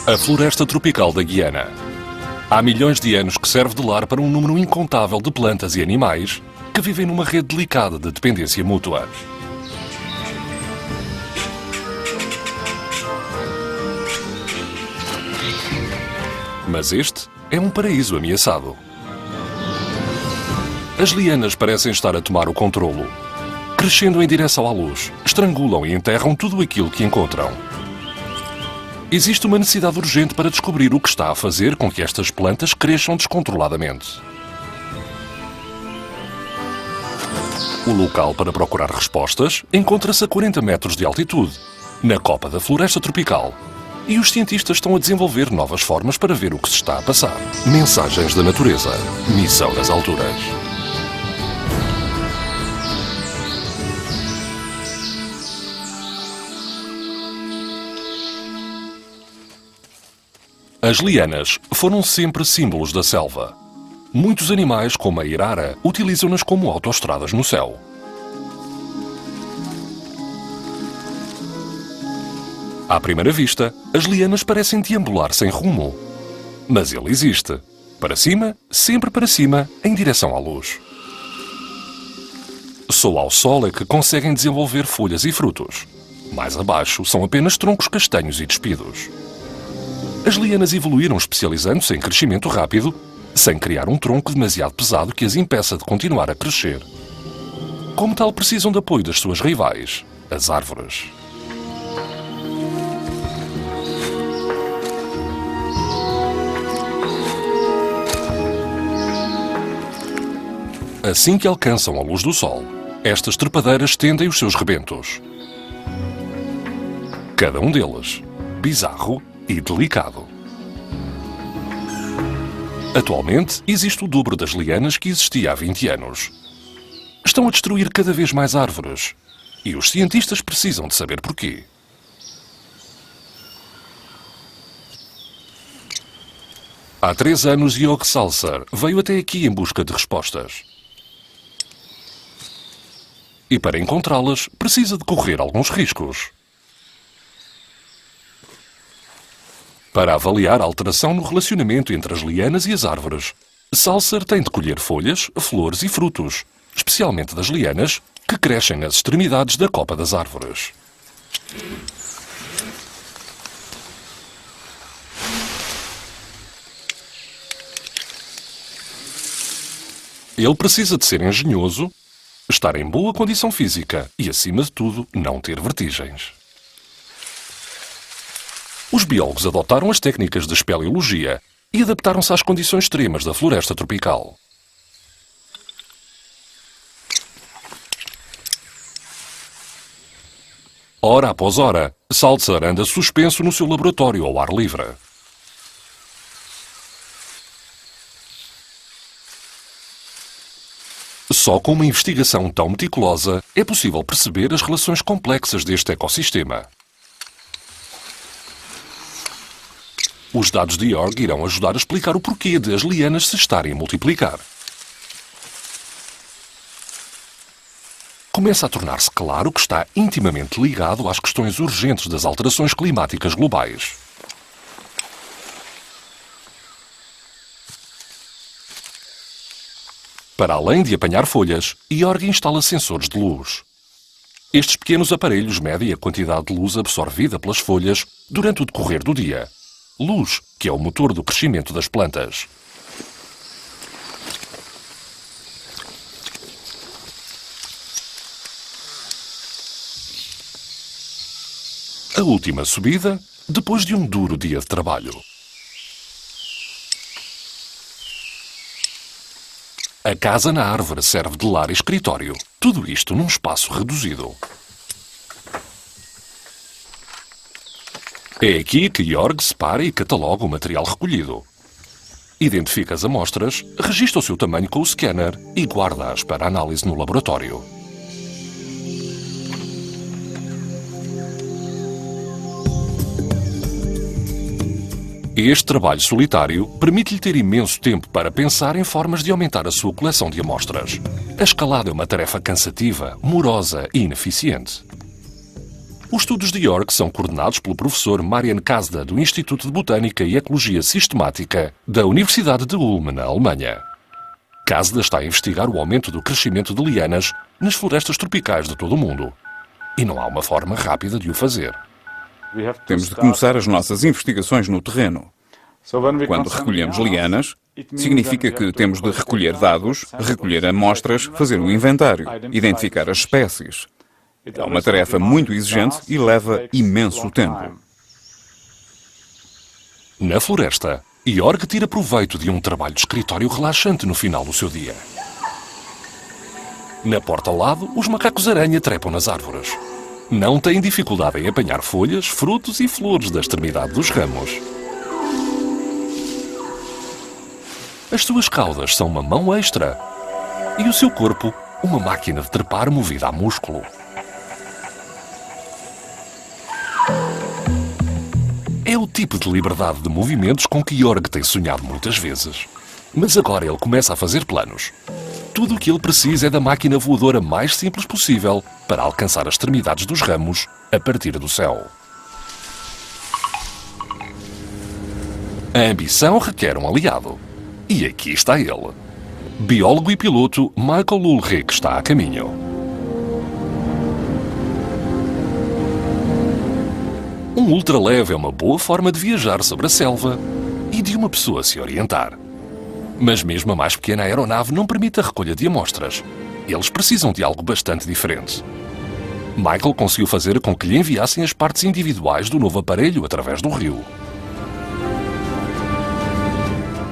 A floresta tropical da Guiana. Há milhões de anos que serve de lar para um número incontável de plantas e animais que vivem numa rede delicada de dependência mútua. Mas este é um paraíso ameaçado. As lianas parecem estar a tomar o controlo. Crescendo em direção à luz, estrangulam e enterram tudo aquilo que encontram. Existe uma necessidade urgente para descobrir o que está a fazer com que estas plantas cresçam descontroladamente. O local para procurar respostas encontra-se a 40 metros de altitude, na copa da floresta tropical. E os cientistas estão a desenvolver novas formas para ver o que se está a passar. Mensagens da natureza. Missão das alturas. As lianas foram sempre símbolos da selva. Muitos animais, como a irara, utilizam-nas como autoestradas no céu. À primeira vista, as lianas parecem deambular sem rumo. Mas ele existe. Para cima, sempre para cima, em direção à luz. Só ao sol é que conseguem desenvolver folhas e frutos. Mais abaixo, são apenas troncos castanhos e despidos. As lianas evoluíram especializando-se em crescimento rápido, sem criar um tronco demasiado pesado que as impeça de continuar a crescer. Como tal, precisam de apoio das suas rivais, as árvores. Assim que alcançam a luz do sol, estas trepadeiras tendem os seus rebentos. Cada um deles, bizarro e delicado. Atualmente, existe o dobro das lianas que existia há 20 anos. Estão a destruir cada vez mais árvores. E os cientistas precisam de saber porquê. Há 3 anos, Jörg Salzer veio até aqui em busca de respostas. E para encontrá-las, precisa de correr alguns riscos. Para avaliar a alteração no relacionamento entre as lianas e as árvores, Salzer tem de colher folhas, flores e frutos, especialmente das lianas, que crescem nas extremidades da copa das árvores. Ele precisa de ser engenhoso, estar em boa condição física e, acima de tudo, não ter vertigens. Os biólogos adotaram as técnicas de espeleologia e adaptaram-se às condições extremas da floresta tropical. Hora após hora, Salzer anda suspenso no seu laboratório ao ar livre. Só com uma investigação tão meticulosa é possível perceber as relações complexas deste ecossistema. Os dados de Jörg irão ajudar a explicar o porquê de as lianas se estarem a multiplicar. Começa a tornar-se claro que está intimamente ligado às questões urgentes das alterações climáticas globais. Para além de apanhar folhas, Jörg instala sensores de luz. Estes pequenos aparelhos medem a quantidade de luz absorvida pelas folhas durante o decorrer do dia. Luz, que é o motor do crescimento das plantas. A última subida, depois de um duro dia de trabalho. A casa na árvore serve de lar e escritório. Tudo isto num espaço reduzido. É aqui que Jörg separa e cataloga o material recolhido. Identifica as amostras, registra o seu tamanho com o scanner e guarda-as para análise no laboratório. Este trabalho solitário permite-lhe ter imenso tempo para pensar em formas de aumentar a sua coleção de amostras. A escalada é uma tarefa cansativa, morosa e ineficiente. Os estudos de York são coordenados pelo professor Marian Kazda, do Instituto de Botânica e Ecologia Sistemática da Universidade de Ulm, na Alemanha. Kazda está a investigar o aumento do crescimento de lianas nas florestas tropicais de todo o mundo. E não há uma forma rápida de o fazer. Temos de começar as nossas investigações no terreno. Quando recolhemos lianas, significa que temos de recolher dados, recolher amostras, fazer um inventário, identificar as espécies. É uma tarefa muito exigente e leva imenso tempo. Na floresta, Jorg tira proveito de um trabalho de escritório relaxante no final do seu dia. Na porta ao lado, os macacos-aranha trepam nas árvores. Não têm dificuldade em apanhar folhas, frutos e flores da extremidade dos ramos. As suas caudas são uma mão extra e o seu corpo uma máquina de trepar movida a músculo. É o tipo de liberdade de movimentos com que Jorg tem sonhado muitas vezes. Mas agora ele começa a fazer planos. Tudo o que ele precisa é da máquina voadora mais simples possível para alcançar as extremidades dos ramos a partir do céu. A ambição requer um aliado. E aqui está ele. Biólogo e piloto Michael Ulrich está a caminho. Um ultraleve é uma boa forma de viajar sobre a selva e de uma pessoa se orientar. Mas mesmo a mais pequena aeronave não permite a recolha de amostras. Eles precisam de algo bastante diferente. Michael conseguiu fazer com que lhe enviassem as partes individuais do novo aparelho através do rio.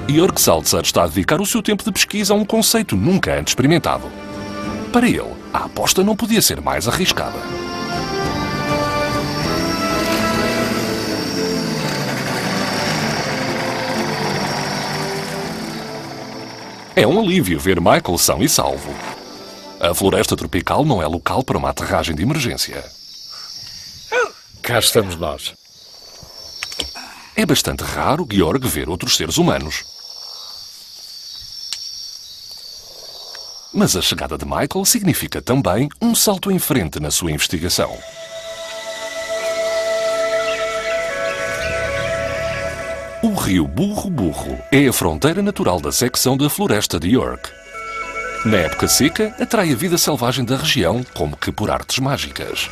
Jorg Salzer está a dedicar o seu tempo de pesquisa a um conceito nunca antes experimentado. Para ele, a aposta não podia ser mais arriscada. É um alívio ver Michael são e salvo. A floresta tropical não é local para uma aterragem de emergência. Cá estamos nós. É bastante raro Jorg ver outros seres humanos. Mas a chegada de Michael significa também um salto em frente na sua investigação. O rio Burro-Burro é a fronteira natural da secção da floresta de York. Na época seca, atrai a vida selvagem da região como que por artes mágicas.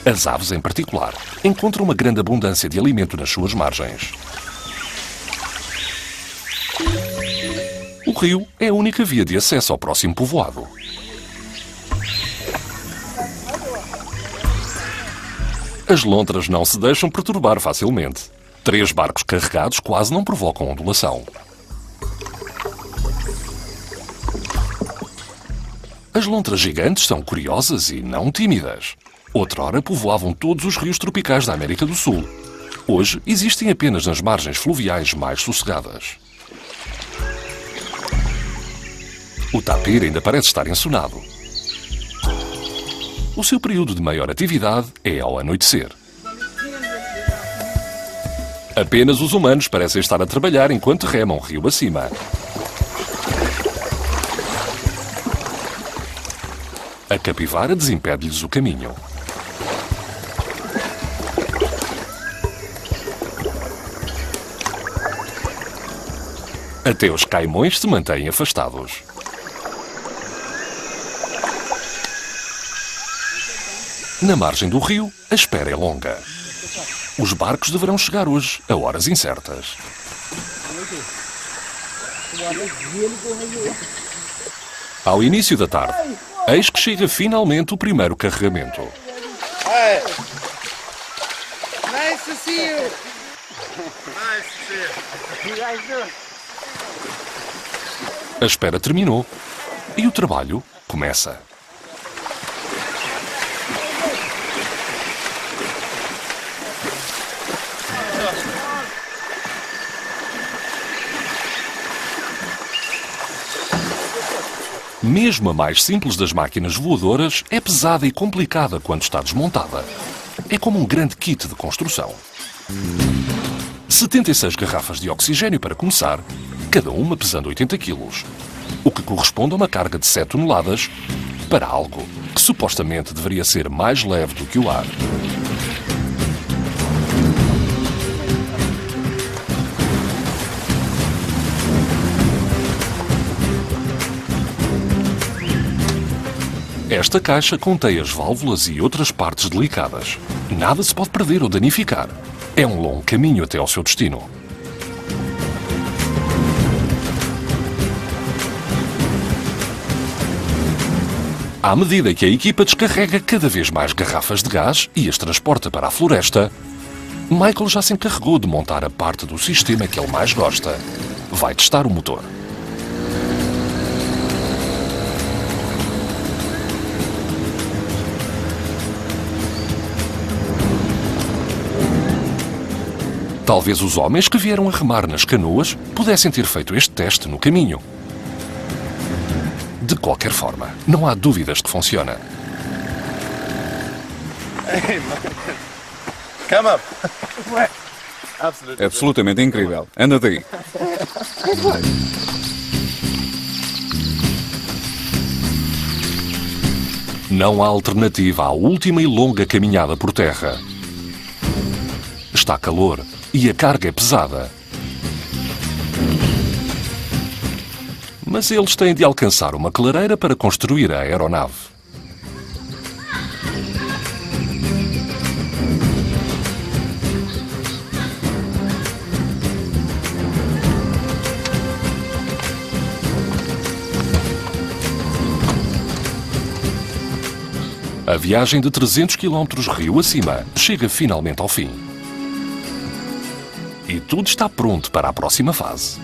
As aves, em particular, encontram uma grande abundância de alimento nas suas margens. O rio é a única via de acesso ao próximo povoado. As lontras não se deixam perturbar facilmente. 3 barcos carregados quase não provocam ondulação. As lontras gigantes são curiosas e não tímidas. Outrora povoavam todos os rios tropicais da América do Sul. Hoje existem apenas nas margens fluviais mais sossegadas. O tapir ainda parece estar ensonado. O seu período de maior atividade é ao anoitecer. Apenas os humanos parecem estar a trabalhar enquanto remam rio acima. A capivara desimpede-lhes o caminho. Até os caimões se mantêm afastados. Na margem do rio, a espera é longa. Os barcos deverão chegar hoje, a horas incertas. Ao início da tarde, eis que chega finalmente o primeiro carregamento. Hi. Nice to see you. Nice to see you. You guys doing? A espera terminou e o trabalho começa. Mesmo a mais simples das máquinas voadoras é pesada e complicada quando está desmontada. É como um grande kit de construção. 76 garrafas de oxigênio para começar, cada uma pesando 80 kg, o que corresponde a uma carga de 7 toneladas para algo que supostamente deveria ser mais leve do que o ar. Esta caixa contém as válvulas e outras partes delicadas. Nada se pode perder ou danificar. É um longo caminho até ao seu destino. À medida que a equipa descarrega cada vez mais garrafas de gás e as transporta para a floresta, Michael já se encarregou de montar a parte do sistema que ele mais gosta. Vai testar o motor. Talvez os homens que vieram a remar nas canoas pudessem ter feito este teste no caminho. De qualquer forma, não há dúvidas que funciona. Come up. Absolutamente incrível. Anda daí. Não há alternativa à última e longa caminhada por terra. Está calor e a carga é pesada. Mas eles têm de alcançar uma clareira para construir a aeronave. A viagem de 300 km rio acima chega finalmente ao fim. E tudo está pronto para a próxima fase.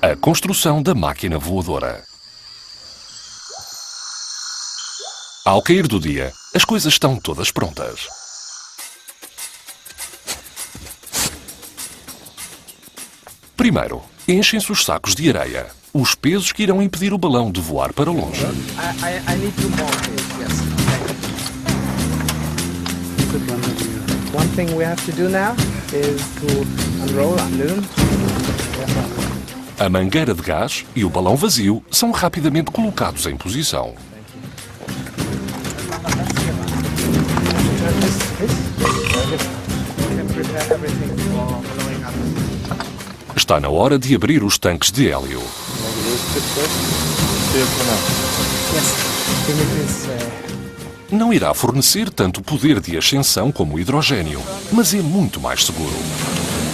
A construção da máquina voadora. Ao cair do dia, as coisas estão todas prontas. Primeiro, enchem-se os sacos de areia, os pesos que irão impedir o balão de voar para longe. I need to mount it, yes. One thing we have to do now is to unroll, unload. A mangueira de gás e o balão vazio são rapidamente colocados em posição. Está na hora de abrir os tanques de hélio. Não irá fornecer tanto poder de ascensão como o hidrogênio, mas é muito mais seguro.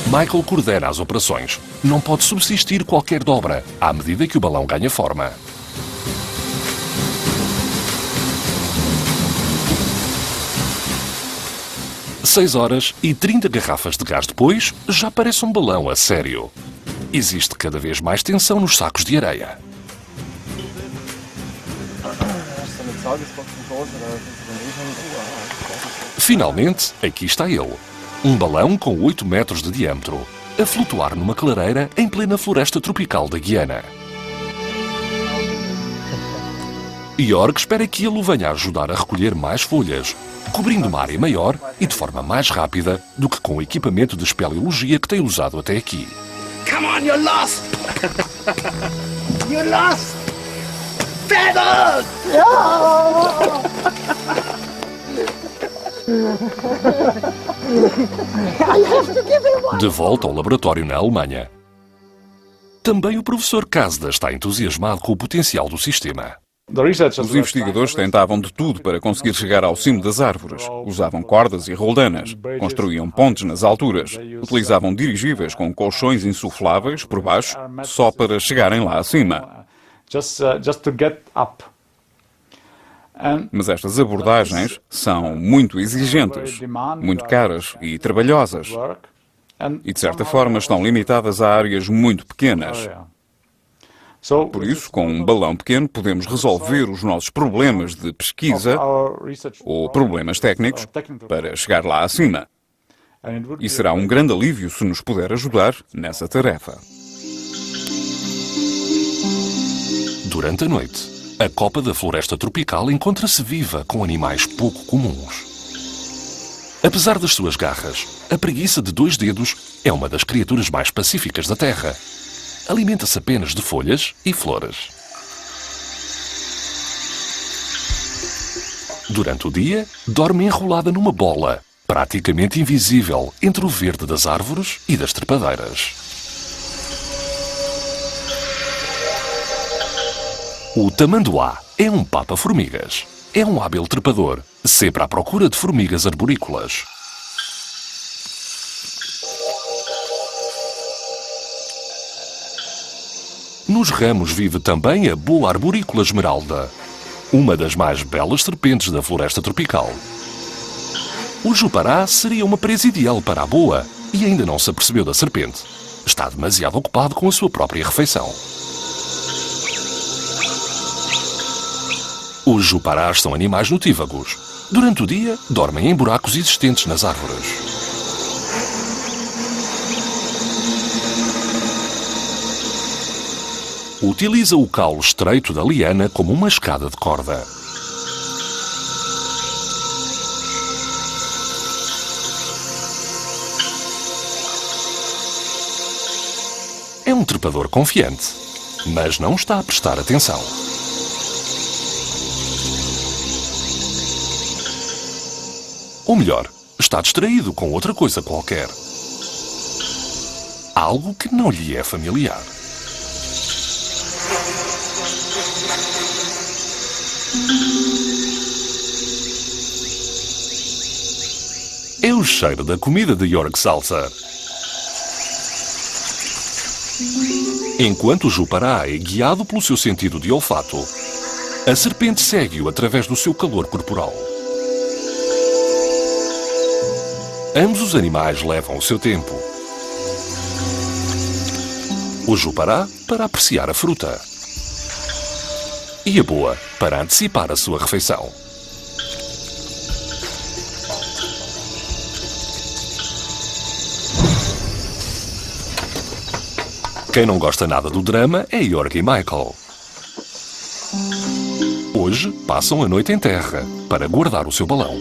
Michael coordena as operações. Não pode subsistir qualquer dobra, à medida que o balão ganha forma. Seis horas e 30 garrafas de gás depois, já parece um balão a sério. Existe cada vez mais tensão nos sacos de areia. Finalmente, aqui está ele. Um balão com 8 metros de diâmetro, a flutuar numa clareira em plena floresta tropical da Guiana. York espera que ele o venha a ajudar a recolher mais folhas, cobrindo uma área maior e de forma mais rápida do que com o equipamento de espeleologia que tem usado até aqui. Come on, you're lost! You're lost! Feathers! De volta ao laboratório na Alemanha. Também o professor Kazda está entusiasmado com o potencial do sistema. Os investigadores tentavam de tudo para conseguir chegar ao cimo das árvores. Usavam cordas e roldanas, construíam pontes nas alturas, utilizavam dirigíveis com colchões insufláveis por baixo, só para chegarem lá acima. Mas estas abordagens são muito exigentes, muito caras e trabalhosas. E, de certa forma, estão limitadas a áreas muito pequenas. Por isso, com um balão pequeno, podemos resolver os nossos problemas de pesquisa ou problemas técnicos para chegar lá acima. E será um grande alívio se nos puder ajudar nessa tarefa. Durante a noite, a copa da floresta tropical encontra-se viva com animais pouco comuns. Apesar das suas garras, a preguiça de 2 dedos é uma das criaturas mais pacíficas da Terra. Alimenta-se apenas de folhas e flores. Durante o dia, dorme enrolada numa bola, praticamente invisível entre o verde das árvores e das trepadeiras. O tamanduá É um papa-formigas. É um hábil trepador, sempre à procura de formigas arborícolas. Nos ramos vive também a boa arborícola esmeralda, uma das mais belas serpentes da floresta tropical. O jupará seria uma presa ideal para a boa e ainda não se apercebeu da serpente. Está demasiado ocupado com a sua própria refeição. Os juparás são animais notívagos. Durante o dia, dormem em buracos existentes nas árvores. Utiliza o caule estreito da liana como uma escada de corda. É um trepador confiante, mas não está a prestar atenção. Ou melhor, está distraído com outra coisa qualquer. Algo que não lhe é familiar. É o cheiro da comida de Jörg Salzer. Enquanto o jupará é guiado pelo seu sentido de olfato, a serpente segue-o através do seu calor corporal. Ambos os animais levam o seu tempo. O jupará para apreciar a fruta e a boa para antecipar a sua refeição. Quem não gosta nada do drama é Jörg e Michael. Hoje passam a noite em terra para guardar o seu balão.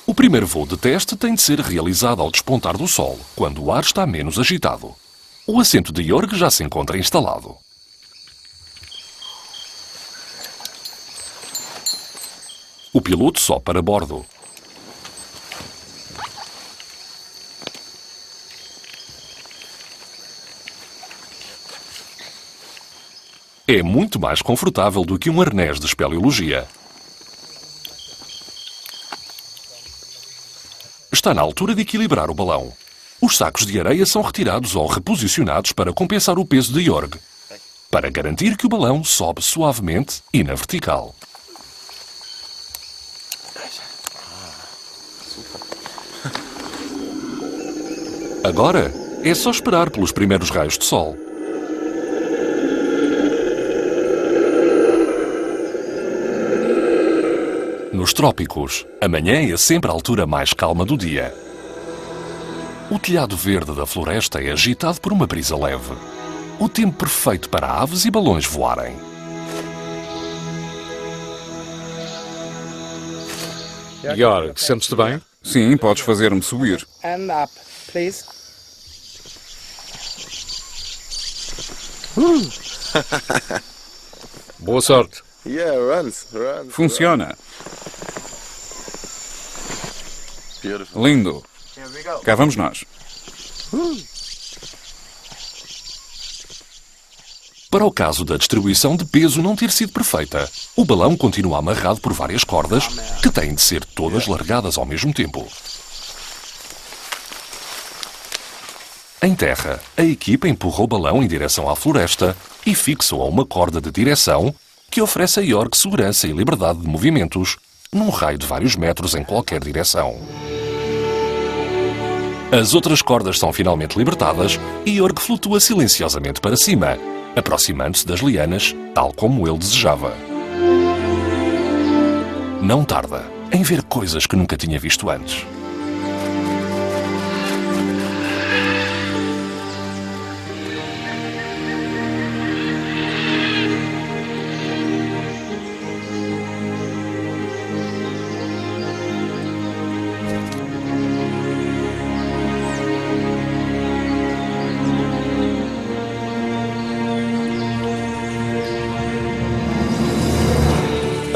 O primeiro voo de teste tem de ser realizado ao despontar do sol, quando o ar está menos agitado. O assento de Jörg já se encontra instalado. O piloto sobe para bordo. É muito mais confortável do que um arnés de espeleologia. Está na altura de equilibrar o balão. Os sacos de areia são retirados ou reposicionados para compensar o peso de Jörg, para garantir que o balão sobe suavemente e na vertical. Agora é só esperar pelos primeiros raios de sol. Nos trópicos, a manhã é sempre a altura mais calma do dia. O telhado verde da floresta é agitado por uma brisa leve. O tempo perfeito para aves e balões voarem. Jörg, sentes-te bem? Sim, podes fazer-me subir. And up, please. Boa sorte. Yeah, runs. Funciona. Lindo. Cá vamos nós. Para o caso da distribuição de peso não ter sido perfeita, o balão continua amarrado por várias cordas que têm de ser todas largadas ao mesmo tempo. Em terra, a equipa empurra o balão em direção à floresta e fixa-o a uma corda de direção que oferece a Jörg segurança e liberdade de movimentos num raio de vários metros em qualquer direção. As outras cordas são finalmente libertadas e Jörg flutua silenciosamente para cima, aproximando-se das lianas, tal como ele desejava. Não tarda em ver coisas que nunca tinha visto antes.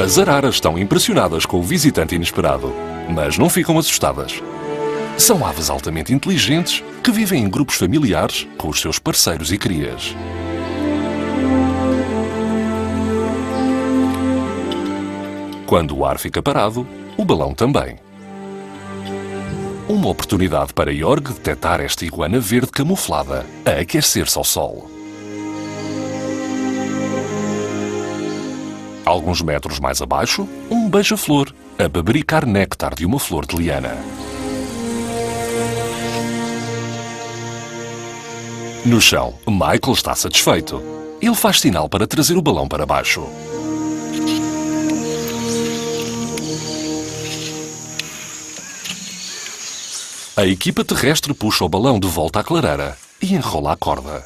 As araras estão impressionadas com o visitante inesperado, mas não ficam assustadas. São aves altamente inteligentes que vivem em grupos familiares com os seus parceiros e crias. Quando o ar fica parado, o balão também. Uma oportunidade para Jorg detectar esta iguana verde camuflada a aquecer-se ao sol. Alguns metros mais abaixo, um beija-flor a bebericar néctar de uma flor de liana. No chão, Michael está satisfeito. Ele faz sinal para trazer o balão para baixo. A equipa terrestre puxa o balão de volta à clareira e enrola a corda.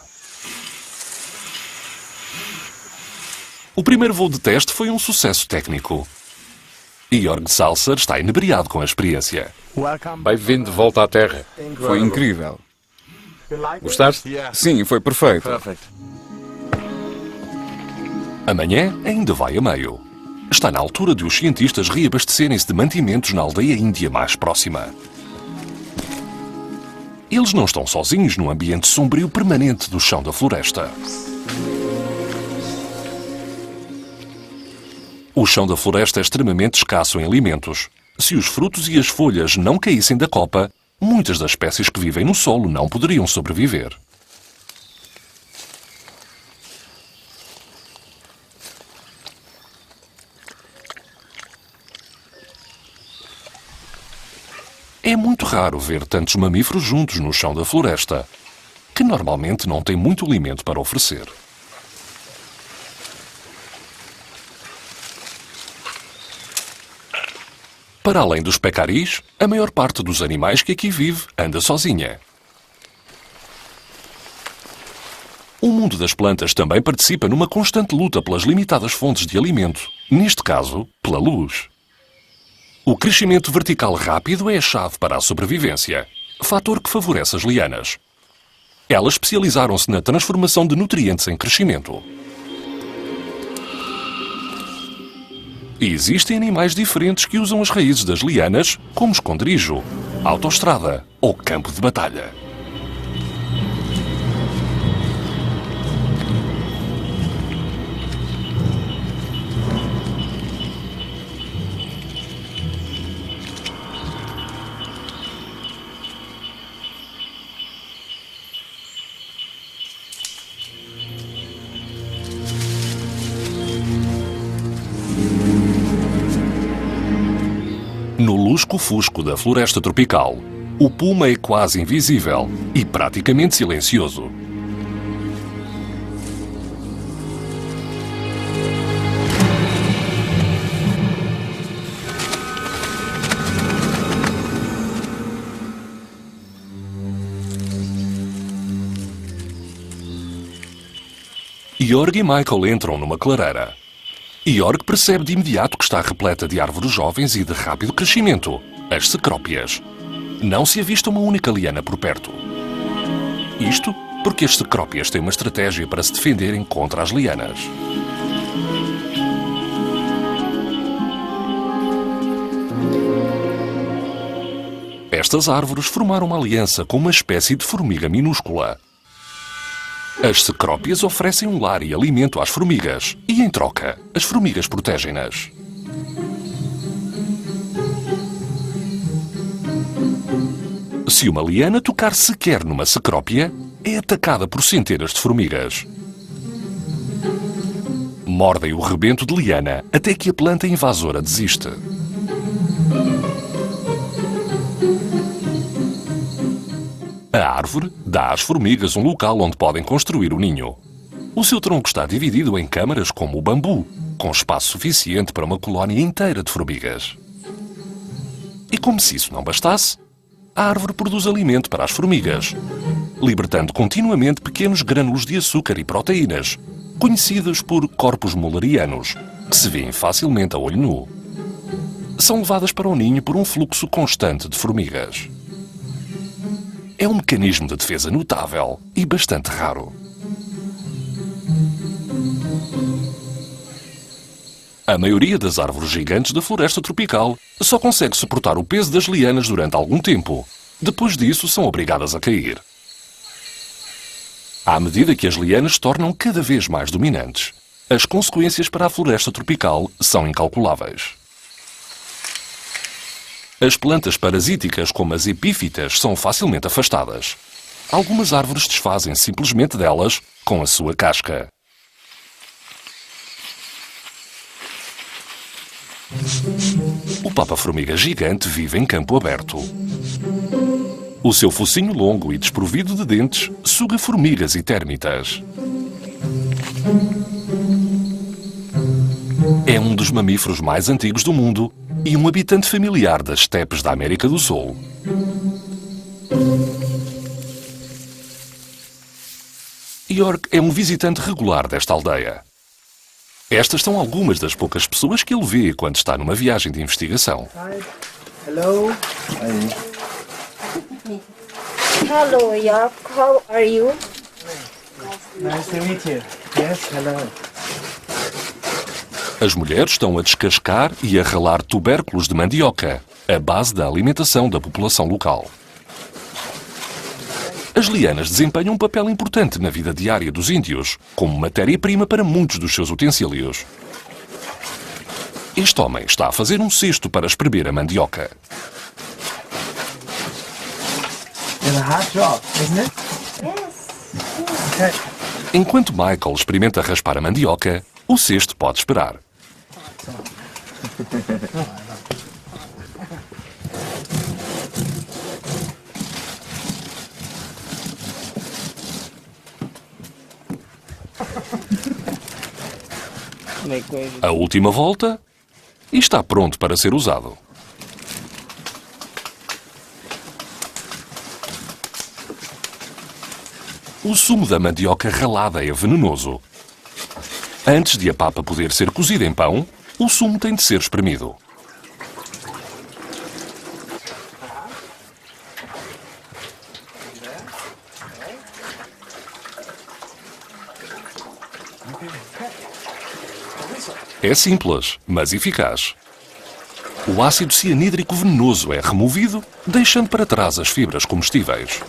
O primeiro voo de teste foi um sucesso técnico. Jorg Salser está inebriado com a experiência. Bem-vindo de volta à Terra. Foi incrível. Gostaste? Sim, foi perfeito. Amanhã ainda vai a meio. Está na altura de os cientistas reabastecerem-se de mantimentos na aldeia índia mais próxima. Eles não estão sozinhos no ambiente sombrio permanente do chão da floresta. O chão da floresta é extremamente escasso em alimentos. Se os frutos e as folhas não caíssem da copa, muitas das espécies que vivem no solo não poderiam sobreviver. É muito raro ver tantos mamíferos juntos no chão da floresta, que normalmente não tem muito alimento para oferecer. Para além dos pecaris, a maior parte dos animais que aqui vive anda sozinha. O mundo das plantas também participa numa constante luta pelas limitadas fontes de alimento, neste caso, pela luz. O crescimento vertical rápido é a chave para a sobrevivência, fator que favorece as lianas. Elas especializaram-se na transformação de nutrientes em crescimento. E existem animais diferentes que usam as raízes das lianas como esconderijo, autoestrada ou campo de batalha. No lusco-fusco da floresta tropical, o puma é quase invisível e praticamente silencioso. Jorg e Michael entram numa clareira. Jorg percebe de imediato que está repleta de árvores jovens e de rápido crescimento, as cecrópias. Não se avista uma única liana por perto. Isto porque as cecrópias têm uma estratégia para se defenderem contra as lianas. Estas árvores formaram uma aliança com uma espécie de formiga minúscula. As cecrópias oferecem um lar e alimento às formigas e, em troca, as formigas protegem-nas. Se uma liana tocar sequer numa cecrópia, é atacada por centenas de formigas. Mordem o rebento de liana até que a planta invasora desiste. A árvore dá às formigas um local onde podem construir o ninho. O seu tronco está dividido em câmaras como o bambu, com espaço suficiente para uma colónia inteira de formigas. E como se isso não bastasse, a árvore produz alimento para as formigas, libertando continuamente pequenos grânulos de açúcar e proteínas, conhecidos por corpos mullerianos, que se vêem facilmente a olho nu. São levadas para o ninho por um fluxo constante de formigas. É um mecanismo de defesa notável e bastante raro. A maioria das árvores gigantes da floresta tropical só consegue suportar o peso das lianas durante algum tempo, Depois disso, são obrigadas a cair. À medida que as lianas se tornam cada vez mais dominantes, as consequências para a floresta tropical são incalculáveis. As plantas parasíticas, como as epífitas, são facilmente afastadas. Algumas árvores desfazem simplesmente delas com a sua casca. O papa-formiga gigante vive em campo aberto. O seu focinho longo e desprovido de dentes suga formigas e térmitas. É um dos mamíferos mais antigos do mundo e um habitante familiar das estepes da América do Sul. York é um visitante regular desta aldeia. Estas são algumas das poucas pessoas que ele vê quando está numa viagem de investigação. Hello. Hello, York. How are you? Nice to meet you. Yes, hello. As mulheres estão a descascar e a ralar tubérculos de mandioca, a base da alimentação da população local. As lianas desempenham um papel importante na vida diária dos índios, como matéria-prima para muitos dos seus utensílios. Este homem está a fazer um cesto para espremer a mandioca. It's a hard job, isn't it? Yes. Okay. Enquanto Michael experimenta raspar a mandioca, o cesto pode esperar. A última volta e está pronto para ser usado. O sumo da mandioca ralada é venenoso. Antes de a papa poder ser cozida em pão, o sumo tem de ser espremido. É simples, mas eficaz. O ácido cianídrico venenoso é removido, deixando para trás as fibras comestíveis.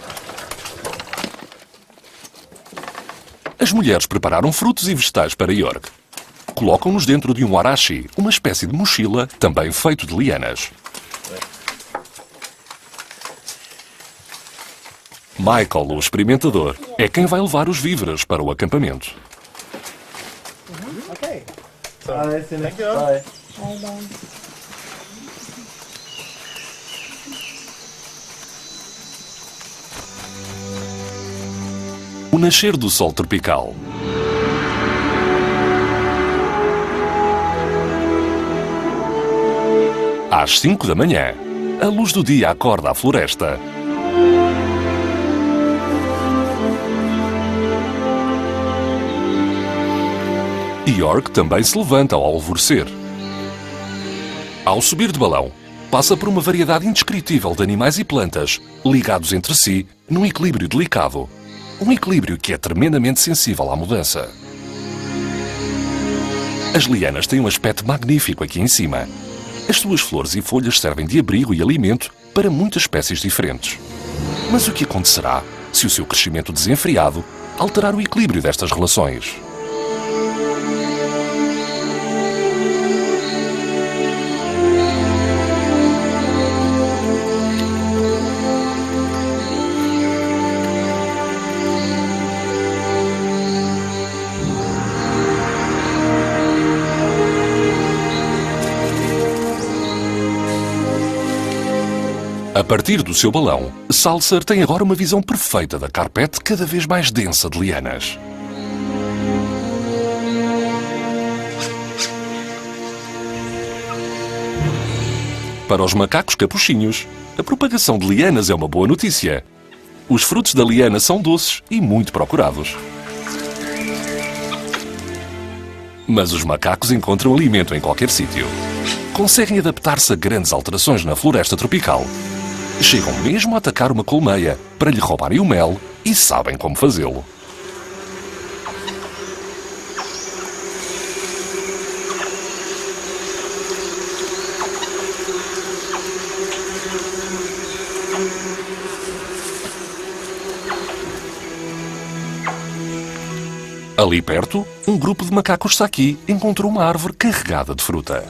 As mulheres prepararam frutos e vegetais para York. Colocam-nos dentro de um arashi, uma espécie de mochila, também feito de lianas. Michael, o experimentador, é quem vai levar os víveres para o acampamento. Okay. Bye. O nascer do sol tropical. Às 5 da manhã, a luz do dia acorda a floresta. York também se levanta ao alvorecer. Ao subir de balão, passa por uma variedade indescritível de animais e plantas, ligados entre si num equilíbrio delicado. Um equilíbrio que é tremendamente sensível à mudança. As lianas têm um aspecto magnífico aqui em cima. As suas flores e folhas servem de abrigo e alimento para muitas espécies diferentes. Mas o que acontecerá se o seu crescimento desenfreado alterar o equilíbrio destas relações? A partir do seu balão, Salser tem agora uma visão perfeita da carpete cada vez mais densa de lianas. Para os macacos capuchinhos, a propagação de lianas é uma boa notícia. Os frutos da liana são doces e muito procurados. Mas os macacos encontram alimento em qualquer sítio. Conseguem adaptar-se a grandes alterações na floresta tropical. Chegam mesmo a atacar uma colmeia para lhe roubarem o mel e sabem como fazê-lo. Ali perto, um grupo de macacos saqui encontrou uma árvore carregada de fruta.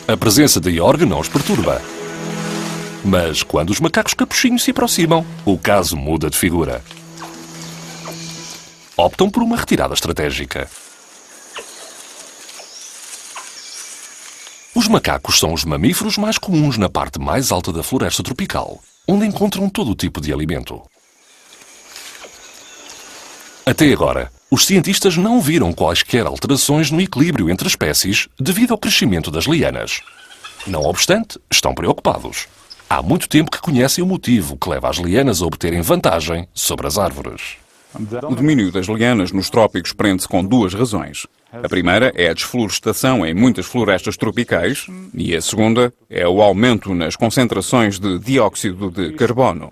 A presença de Jorg não os perturba. Mas quando os macacos capuchinhos se aproximam, o caso muda de figura. Optam por uma retirada estratégica. Os macacos são os mamíferos mais comuns na parte mais alta da floresta tropical, onde encontram todo o tipo de alimento. Até agora, os cientistas não viram quaisquer alterações no equilíbrio entre espécies devido ao crescimento das lianas. Não obstante, estão preocupados. Há muito tempo que conhecem o motivo que leva as lianas a obterem vantagem sobre as árvores. O domínio das lianas nos trópicos prende-se com duas razões. A primeira é a desflorestação em muitas florestas tropicais e a segunda é o aumento nas concentrações de dióxido de carbono.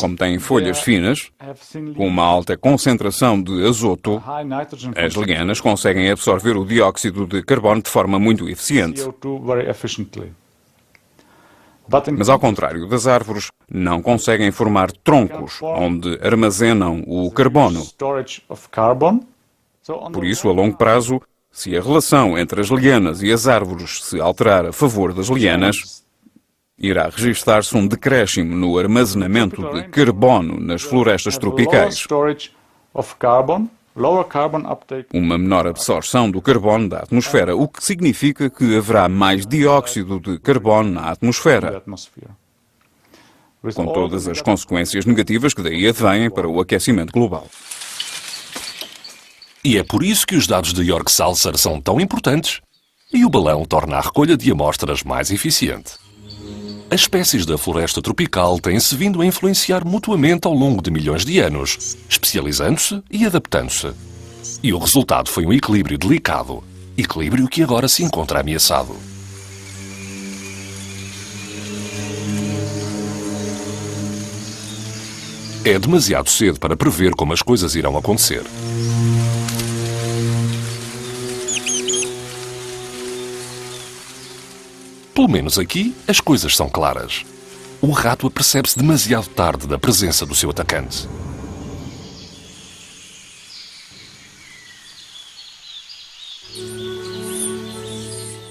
Como têm folhas finas, com uma alta concentração de azoto, as lianas conseguem absorver o dióxido de carbono de forma muito eficiente. Mas, ao contrário das árvores, não conseguem formar troncos onde armazenam o carbono. Por isso, a longo prazo, se a relação entre as lianas e as árvores se alterar a favor das lianas, irá registar-se um decréscimo no armazenamento de carbono nas florestas tropicais. Uma menor absorção do carbono da atmosfera, o que significa que haverá mais dióxido de carbono na atmosfera, com todas as consequências negativas que daí advêm para o aquecimento global. E é por isso que os dados de Jorg Salzer são tão importantes e o balão torna a recolha de amostras mais eficiente. As espécies da floresta tropical têm-se vindo a influenciar mutuamente ao longo de milhões de anos, especializando-se e adaptando-se. E o resultado foi um equilíbrio delicado, equilíbrio que agora se encontra ameaçado. É demasiado cedo para prever como as coisas irão acontecer. Pelo menos aqui, as coisas são claras. O rato apercebe-se demasiado tarde da presença do seu atacante.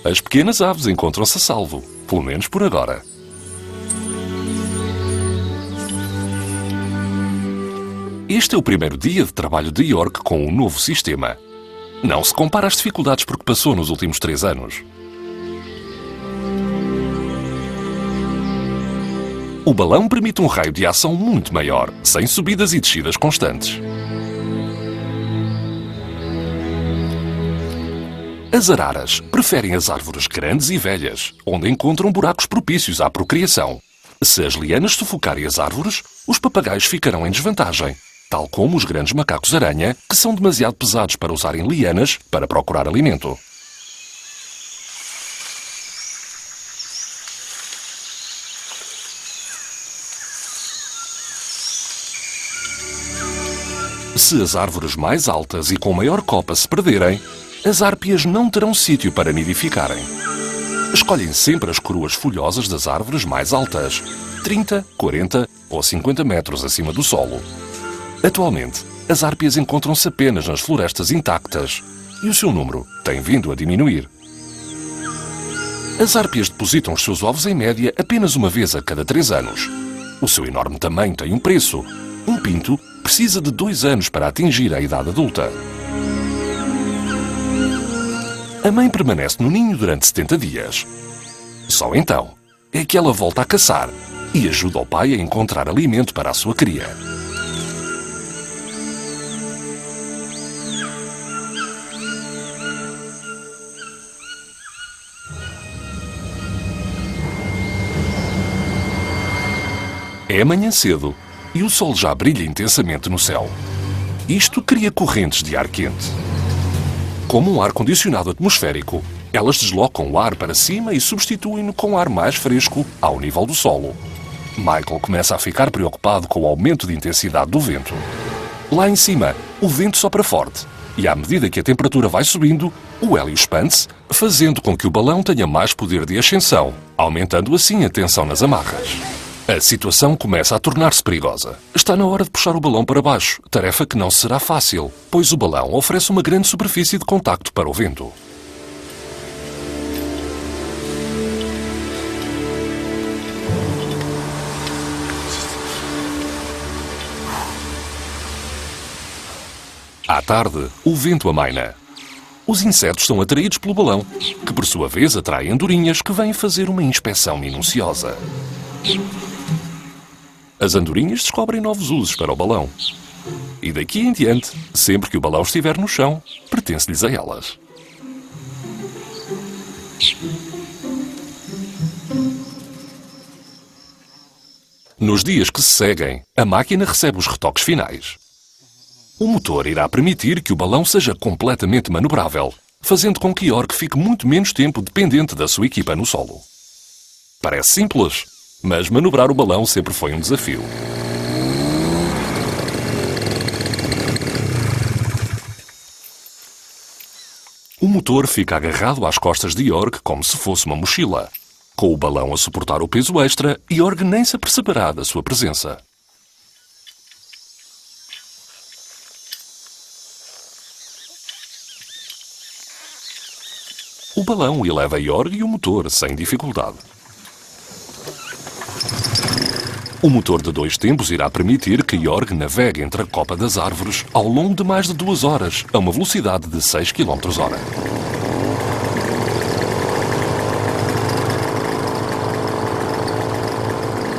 As pequenas aves encontram-se a salvo, pelo menos por agora. Este é o primeiro dia de trabalho de Jorg com um novo sistema. Não se compara às dificuldades por que passou nos últimos 3 anos. O balão permite um raio de ação muito maior, sem subidas e descidas constantes. As araras preferem as árvores grandes e velhas, onde encontram buracos propícios à procriação. Se as lianas sufocarem as árvores, os papagaios ficarão em desvantagem, tal como os grandes macacos-aranha, que são demasiado pesados para usarem lianas para procurar alimento. Se as árvores mais altas e com maior copa se perderem, as árpias não terão sítio para nidificarem. Escolhem sempre as coroas folhosas das árvores mais altas, 30, 40 ou 50 metros acima do solo. Atualmente, as árpias encontram-se apenas nas florestas intactas e o seu número tem vindo a diminuir. As árpias depositam os seus ovos em média apenas uma vez a cada 3 anos. O seu enorme tamanho tem um preço. Um pinto precisa de 2 anos para atingir a idade adulta. A mãe permanece no ninho durante 70 dias. Só então é que ela volta a caçar e ajuda o pai a encontrar alimento para a sua cria. É amanhã cedo e o sol já brilha intensamente no céu. Isto cria correntes de ar quente. Como um ar-condicionado atmosférico, elas deslocam o ar para cima e substituem-no com ar mais fresco ao nível do solo. Michael começa a ficar preocupado com o aumento de intensidade do vento. Lá em cima, o vento sopra forte e, à medida que a temperatura vai subindo, o hélio expande-se, fazendo com que o balão tenha mais poder de ascensão, aumentando assim a tensão nas amarras. A situação começa a tornar-se perigosa. Está na hora de puxar o balão para baixo, tarefa que não será fácil, pois o balão oferece uma grande superfície de contacto para o vento. À tarde, o vento amaina. Os insetos são atraídos pelo balão, que por sua vez atrai andorinhas que vêm fazer uma inspeção minuciosa. As andorinhas descobrem novos usos para o balão. E daqui em diante, sempre que o balão estiver no chão, pertence-lhes a elas. Nos dias que se seguem, a máquina recebe os retoques finais. O motor irá permitir que o balão seja completamente manobrável, fazendo com que York fique muito menos tempo dependente da sua equipa no solo. Parece simples, mas manobrar o balão sempre foi um desafio. O motor fica agarrado às costas de York como se fosse uma mochila. Com o balão a suportar o peso extra, York nem se aperceberá da sua presença. O balão eleva York e o motor sem dificuldade. O motor de 2 tempos irá permitir que York navegue entre a copa das árvores ao longo de mais de 2 horas, a uma velocidade de 6 km/h.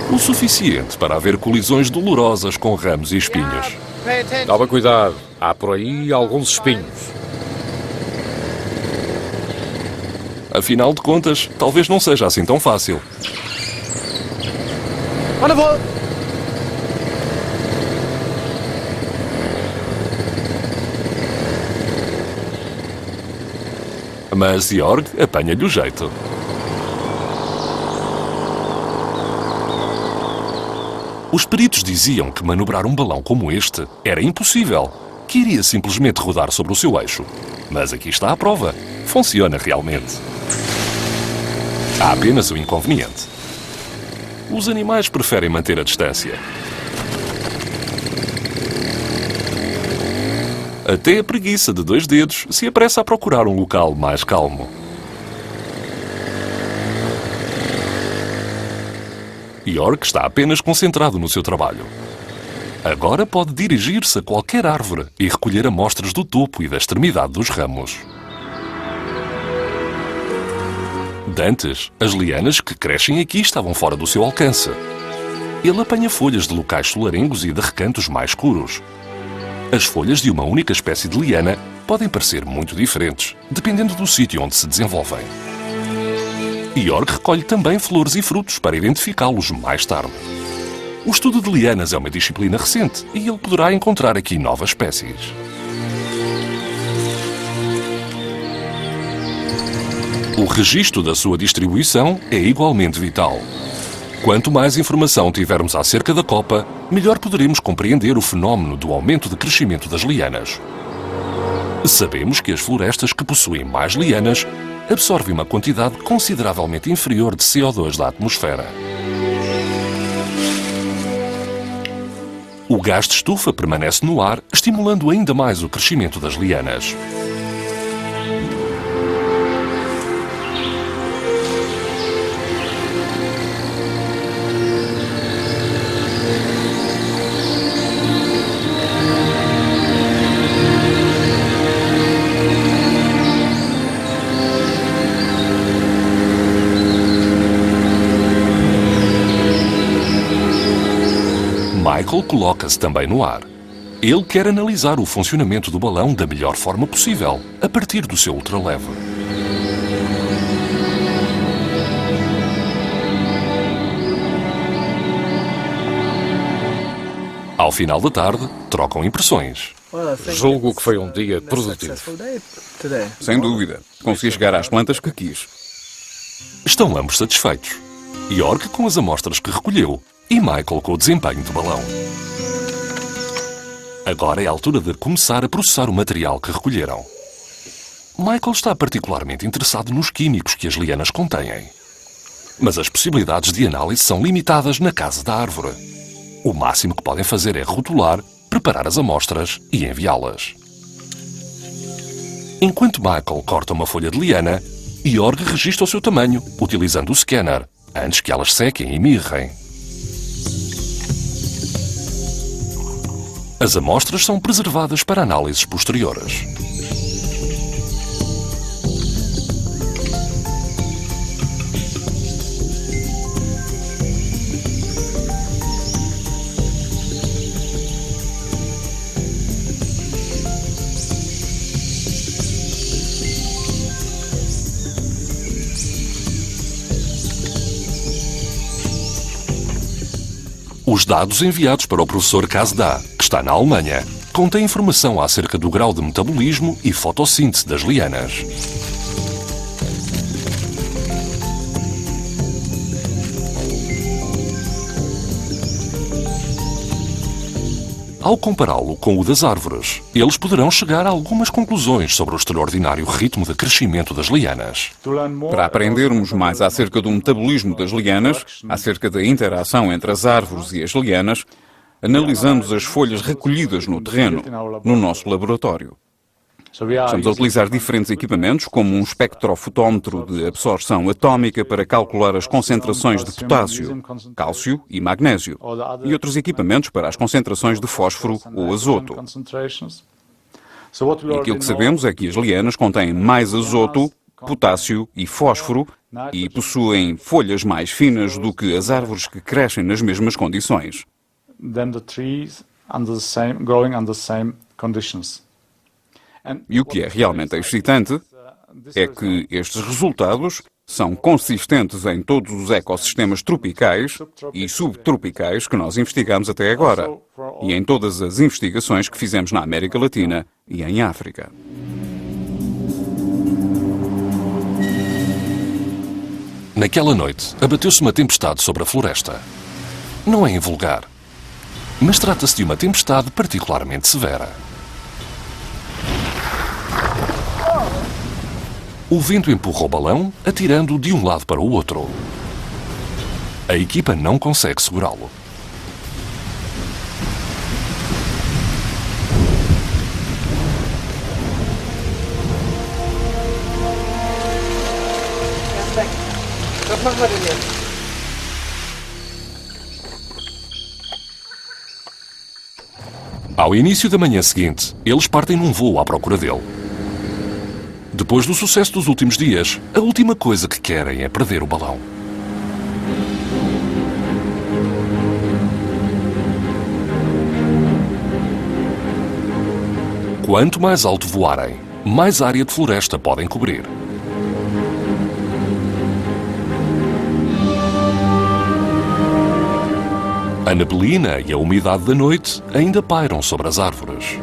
O suficiente para haver colisões dolorosas com ramos e espinhos. Toma cuidado, há por aí alguns espinhos. Afinal de contas, talvez não seja assim tão fácil. Wonderful! Mas York apanha-lhe o jeito. Os peritos diziam que manobrar um balão como este era impossível, que iria simplesmente rodar sobre o seu eixo. Mas aqui está a prova. Funciona realmente. Há apenas um inconveniente. Os animais preferem manter a distância. Até a preguiça de 2 dedos se apressa a procurar um local mais calmo. York está apenas concentrado no seu trabalho. Agora pode dirigir-se a qualquer árvore e recolher amostras do topo e da extremidade dos ramos. Dantes, as lianas que crescem aqui estavam fora do seu alcance. Ele apanha folhas de locais solarengos e de recantos mais escuros. As folhas de uma única espécie de liana podem parecer muito diferentes, dependendo do sítio onde se desenvolvem. York recolhe também flores e frutos para identificá-los mais tarde. O estudo de lianas é uma disciplina recente e ele poderá encontrar aqui novas espécies. O registro da sua distribuição é igualmente vital. Quanto mais informação tivermos acerca da copa, melhor poderemos compreender o fenómeno do aumento de crescimento das lianas. Sabemos que as florestas que possuem mais lianas absorvem uma quantidade consideravelmente inferior de CO2 da atmosfera. O gás de estufa permanece no ar, estimulando ainda mais o crescimento das lianas. Michael coloca-se também no ar. Ele quer analisar o funcionamento do balão da melhor forma possível, a partir do seu ultraleve. Ao final da tarde, trocam impressões. Julgo que foi um dia produtivo. Sem dúvida. Consegui chegar às plantas que quis. Estão ambos satisfeitos. York com as amostras que recolheu e Michael com o desempenho do balão. Agora é a altura de começar a processar o material que recolheram. Michael está particularmente interessado nos químicos que as lianas contêm. Mas as possibilidades de análise são limitadas na casa da árvore. O máximo que podem fazer é rotular, preparar as amostras e enviá-las. Enquanto Michael corta uma folha de liana, Jorg registra o seu tamanho, utilizando o scanner, antes que elas sequem e mirrem. As amostras são preservadas para análises posteriores. Os dados enviados para o professor Kasda, que está na Alemanha, contêm informação acerca do grau de metabolismo e fotossíntese das lianas. Ao compará-lo com o das árvores, eles poderão chegar a algumas conclusões sobre o extraordinário ritmo de crescimento das lianas. Para aprendermos mais acerca do metabolismo das lianas, acerca da interação entre as árvores e as lianas, analisamos as folhas recolhidas no terreno, no nosso laboratório. Estamos a utilizar diferentes equipamentos, como um espectrofotómetro de absorção atómica para calcular as concentrações de potássio, cálcio e magnésio, e outros equipamentos para as concentrações de fósforo ou azoto. E aquilo que sabemos é que as lianas contêm mais azoto, potássio e fósforo e possuem folhas mais finas do que as árvores que crescem nas mesmas condições. E o que é realmente excitante é que estes resultados são consistentes em todos os ecossistemas tropicais e subtropicais que nós investigamos até agora, e em todas as investigações que fizemos na América Latina e em África. Naquela noite, abateu-se uma tempestade sobre a floresta. Não é invulgar, mas trata-se de uma tempestade particularmente severa. O vento empurra o balão, atirando-o de um lado para o outro. A equipa não consegue segurá-lo. Ao início da manhã seguinte, eles partem num voo à procura dele. Depois do sucesso dos últimos dias, a última coisa que querem é perder o balão. Quanto mais alto voarem, mais área de floresta podem cobrir. A neblina e a umidade da noite ainda pairam sobre as árvores.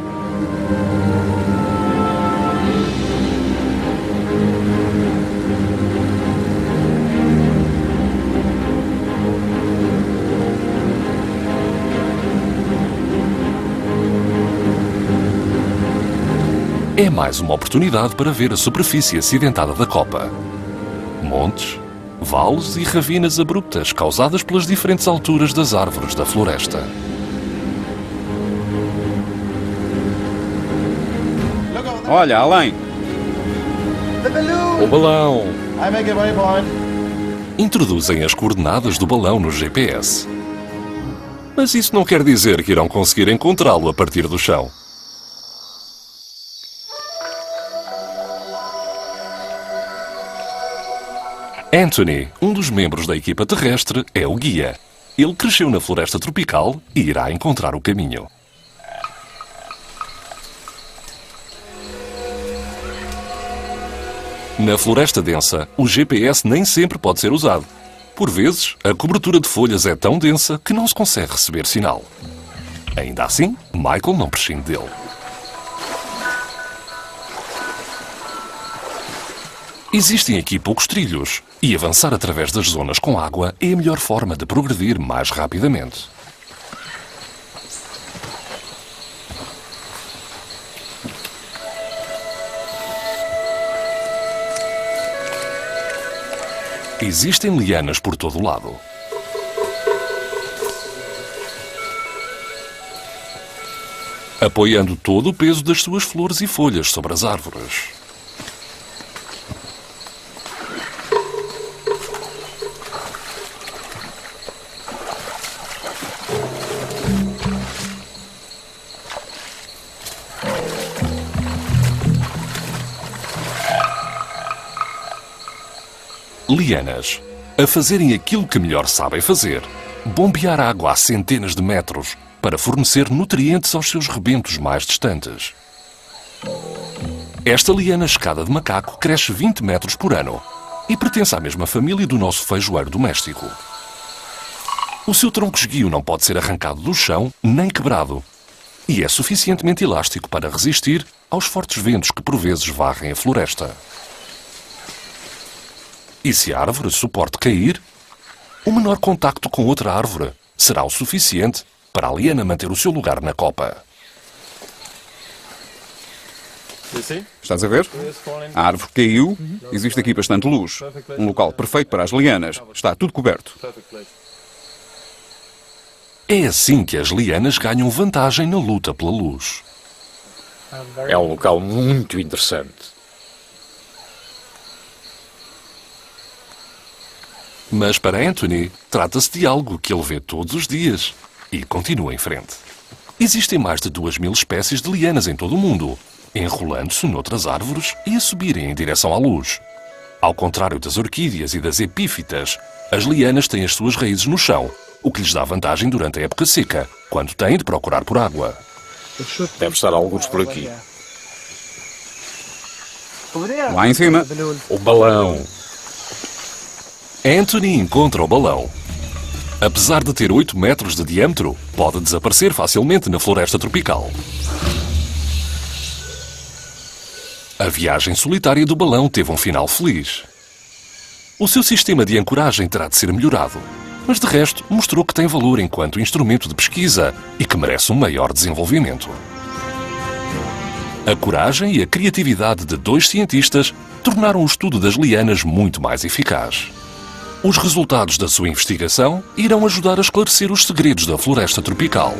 É mais uma oportunidade para ver a superfície acidentada da copa. Montes, vales e ravinas abruptas causadas pelas diferentes alturas das árvores da floresta. Olha, além! O balão! Introduzem as coordenadas do balão no GPS. Mas isso não quer dizer que irão conseguir encontrá-lo a partir do chão. Anthony, um dos membros da equipa terrestre, é o guia. Ele cresceu na floresta tropical e irá encontrar o caminho. Na floresta densa, o GPS nem sempre pode ser usado. Por vezes, a cobertura de folhas é tão densa que não se consegue receber sinal. Ainda assim, Michael não prescinde dele. Existem aqui poucos trilhos, e avançar através das zonas com água é a melhor forma de progredir mais rapidamente. Existem lianas por todo o lado. Apoiando todo o peso das suas flores e folhas sobre as árvores. Lianas, a fazerem aquilo que melhor sabem fazer, bombear água a centenas de metros para fornecer nutrientes aos seus rebentos mais distantes. Esta liana escada de macaco cresce 20 metros por ano e pertence à mesma família do nosso feijoeiro doméstico. O seu tronco esguio não pode ser arrancado do chão nem quebrado e é suficientemente elástico para resistir aos fortes ventos que por vezes varrem a floresta. E se a árvore suporte cair, o menor contacto com outra árvore será o suficiente para a liana manter o seu lugar na copa. Estás a ver? A árvore caiu, existe aqui bastante luz. Um local perfeito para as lianas. Está tudo coberto. É assim que as lianas ganham vantagem na luta pela luz. É um local muito interessante. Mas para Anthony, trata-se de algo que ele vê todos os dias e continua em frente. Existem mais de 2000 espécies de lianas em todo o mundo, enrolando-se noutras árvores e a subirem em direção à luz. Ao contrário das orquídeas e das epífitas, as lianas têm as suas raízes no chão, o que lhes dá vantagem durante a época seca, quando têm de procurar por água. Deve estar alguns por aqui. Lá em cima. O balão. Anthony encontra o balão. Apesar de ter 8 metros de diâmetro, pode desaparecer facilmente na floresta tropical. A viagem solitária do balão teve um final feliz. O seu sistema de ancoragem terá de ser melhorado, mas de resto mostrou que tem valor enquanto instrumento de pesquisa e que merece um maior desenvolvimento. A coragem e a criatividade de 2 cientistas tornaram o estudo das lianas muito mais eficaz. Os resultados da sua investigação irão ajudar a esclarecer os segredos da floresta tropical,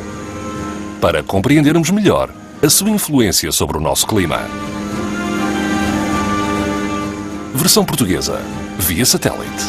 para compreendermos melhor a sua influência sobre o nosso clima. Versão portuguesa, via satélite.